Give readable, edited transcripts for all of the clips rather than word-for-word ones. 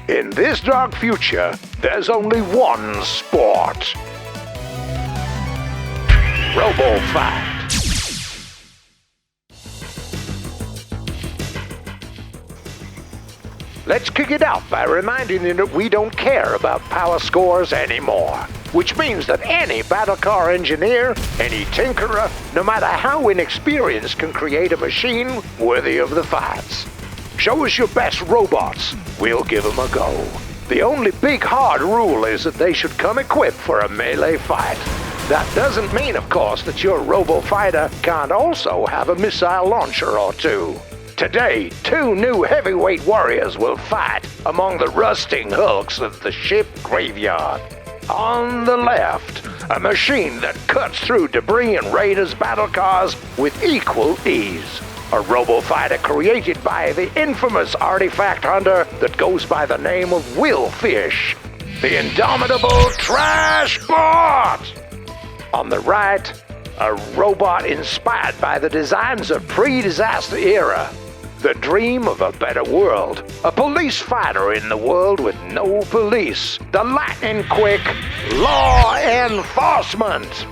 In this dark future, there's only one sport. Robofight. Let's kick it out by reminding you that we don't care about power scores anymore. Which means that any battle car engineer, any tinkerer, no matter how inexperienced, can create a machine worthy of the fights. Show us your best robots, we'll give them a go. The only big hard rule is that they should come equipped for a melee fight. That doesn't mean, of course, that your robo-fighter can't also have a missile launcher or two. Today, 2 new heavyweight warriors will fight among the rusting hulks of the ship graveyard. On the left, a machine that cuts through debris and raiders' battle cars with equal ease. A robo-fighter created by the infamous artifact hunter that goes by the name of Will Fish, the indomitable TRASHBOT. On the right, a robot inspired by the designs of pre-disaster era. The dream of a better world. A police fighter in the world with no police. The lightning-quick law enforcement.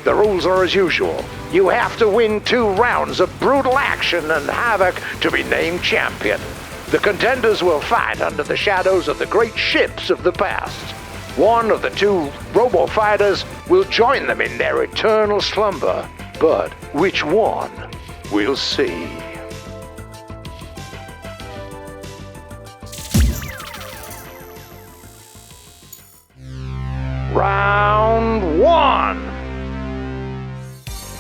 The rules are as usual. You have to win 2 rounds of brutal action and havoc to be named champion. The contenders will fight under the shadows of the great ships of the past. One of the 2 robo-fighters will join them in their eternal slumber. But which one? We'll see. Round 1.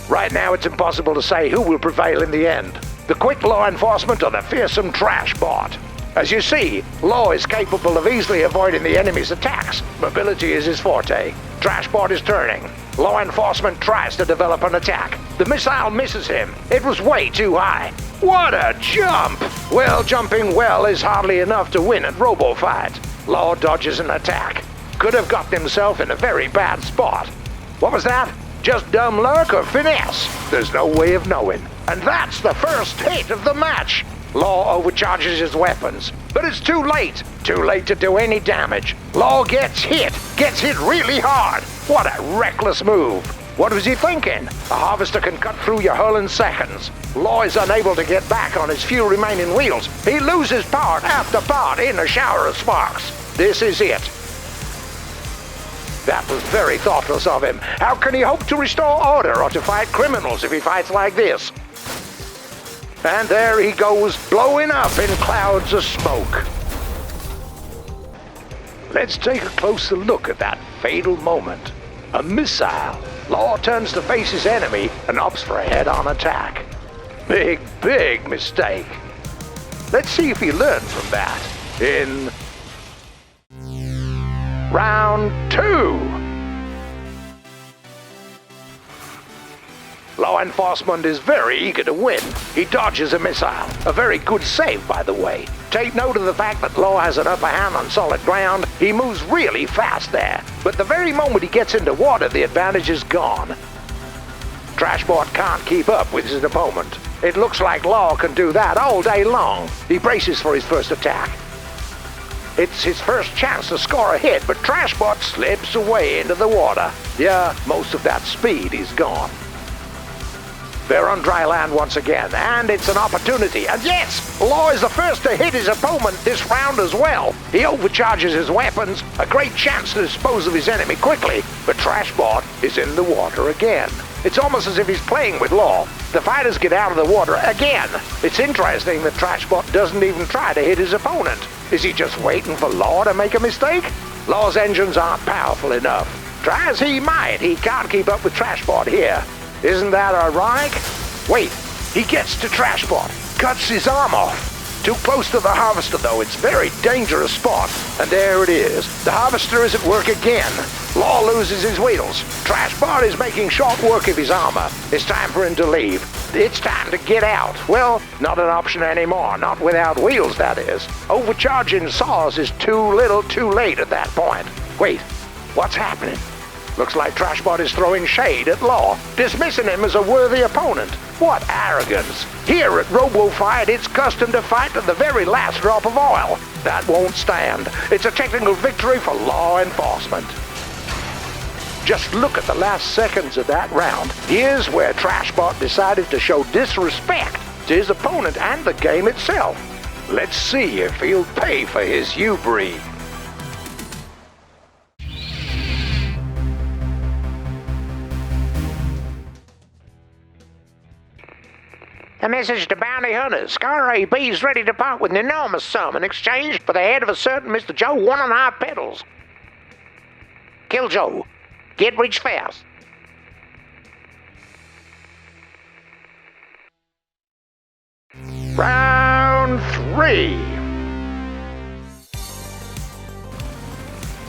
Right now it's impossible to say who will prevail in the end. The quick law enforcement or the fearsome TRASHBOT. As you see, Law is capable of easily avoiding the enemy's attacks. Mobility is his forte. TRASHBOT is turning. Law enforcement tries to develop an attack. The missile misses him. It was way too high. What a jump! Well, jumping well is hardly enough to win at Robofight. Law dodges an attack. Could have gotten himself in a very bad spot. What was that? Just dumb luck or finesse? There's no way of knowing. And that's the first hit of the match. Law overcharges his weapons, but it's too late. Too late to do any damage. Law gets hit really hard. What a reckless move. What was he thinking? A harvester can cut through your hull in seconds. Law is unable to get back on his few remaining wheels. He loses part after part in a shower of sparks. This is it. That was very thoughtless of him. How can he hope to restore order or to fight criminals if he fights like this? And there he goes, blowing up in clouds of smoke. Let's take a closer look at that fatal moment. A missile. Law turns to face his enemy and opts for a head-on attack. Big mistake. Let's see if he learned from that in Round 2. Law enforcement is very eager to win. He dodges a missile. A very good save, by the way. Take note of the fact that Law has an upper hand on solid ground. He moves really fast there. But the very moment he gets into water, the advantage is gone. TRASHBOT can't keep up with his opponent. It looks like Law can do that all day long. He braces for his first attack. It's his first chance to score a hit, but TRASHBOT slips away into the water. Yeah, most of that speed is gone. They're on dry land once again, and it's an opportunity. And yes, Law is the first to hit his opponent this round as well. He overcharges his weapons, a great chance to dispose of his enemy quickly, but TRASHBOT is in the water again. It's almost as if he's playing with Law. The fighters get out of the water again. It's interesting that TRASHBOT doesn't even try to hit his opponent. Is he just waiting for Law to make a mistake? Law's engines aren't powerful enough. Try as he might, he can't keep up with TRASHBOT here. Isn't that ironic? Wait, he gets to TRASHBOT, cuts his arm off. Too close to the harvester though, it's a very dangerous spot. And there it is, the harvester is at work again. Law loses his wheels. TRASHBOT is making short work of his armor. It's time for him to leave. It's time to get out. Well, not an option anymore, not without wheels that is. Overcharging saws is too little too late at that point. Wait, what's happening? Looks like TRASHBOT is throwing shade at Law, dismissing him as a worthy opponent. What arrogance! Here at Robofight, it's custom to fight to the very last drop of oil. That won't stand. It's a technical victory for law enforcement. Just look at the last seconds of that round. Here's where TRASHBOT decided to show disrespect to his opponent and the game itself. Let's see if he'll pay for his hubris. A message to bounty hunters. RAB's ready to part with an enormous sum in exchange for the head of a certain Mr. Joe 1.5 pedals. Kill Joe. Get rich fast. Round 3.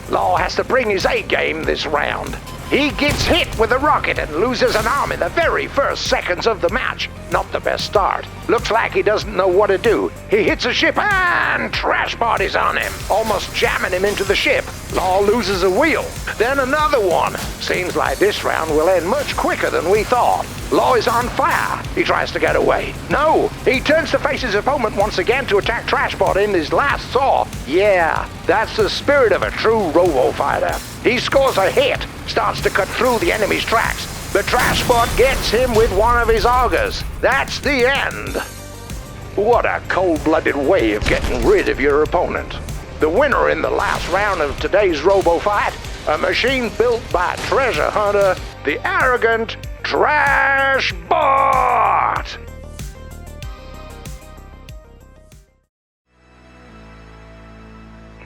Law has to bring his A-game this round. He gets hit with a rocket and loses an arm in the very first seconds of the match. Not the best start. Looks like he doesn't know what to do. He hits a ship and TRASHBOT is on him, almost jamming him into the ship. Law loses a wheel. Then another one. Seems like this round will end much quicker than we thought. Law is on fire. He tries to get away. No, he turns to face his opponent once again to attack TRASHBOT in his last saw. Yeah, that's the spirit of a true robo-fighter. He scores a hit, starts to cut through the enemy's tracks, but TRASHBOT gets him with one of his augers. That's the end. What a cold-blooded way of getting rid of your opponent. The winner in the last round of today's robo-fight, a machine built by treasure hunter, the arrogant TRASHBOT!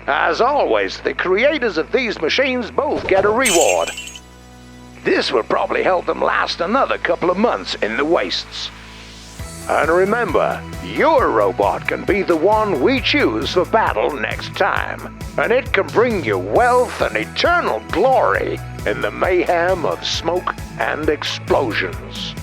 As always, the creators of these machines both get a reward. This will probably help them last another couple of months in the wastes. And remember, your robot can be the one we choose for battle next time, and it can bring you wealth and eternal glory in the mayhem of smoke and explosions.